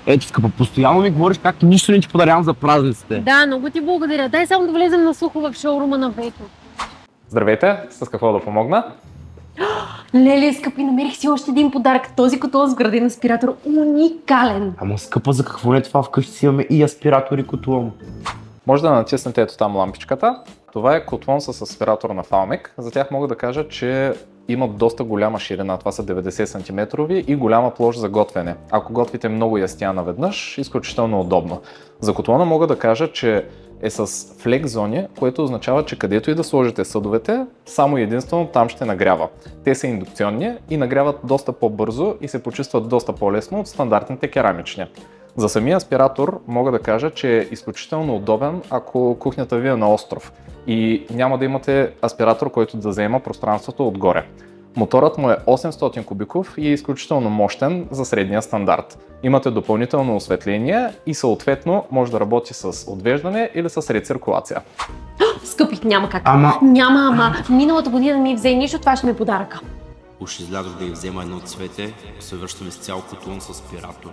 Ето, скъпа, постоянно ми говориш как нищо не ти подарявам за празниците. Да, много ти благодаря. Дай само да влезем на слухо в шоурума на Вето. Здравейте, с какво да помогна? Леле, скъпи, намерих си още един подарък. Този котон с вграден аспиратор. Уникален. Ама, скъпа, за какво не това? Вкъщи си имаме и аспиратор и котлон. Може да натиснете ето там лампичката. Това е котлон с аспиратор на Falmec. За тях мога да кажа, че имат доста голяма ширина. Това са 90 см и голяма площ за готвене. Ако готвите много ястия наведнъж, изключително удобно. За котлона мога да кажа, че е с флекс зони, което означава, че където и да сложите съдовете, само и единствено там ще нагрява. Те са индукционни и нагряват доста по-бързо и се почистват доста по-лесно от стандартните керамични. За самия аспиратор мога да кажа, че е изключително удобен, ако кухнята ви е на остров и няма да имате аспиратор, който да заема пространството отгоре. Моторът му е 800 кубиков и е изключително мощен за средния стандарт. Имате допълнително осветление и съответно може да работи с отвеждане или с рециркулация. Скъпи, няма как. Ама... Миналата година ми взе нищо, това ще ми е подаръка. Уж излязох да й взема едно цвете, се връщаме с цял котлон с аспиратор.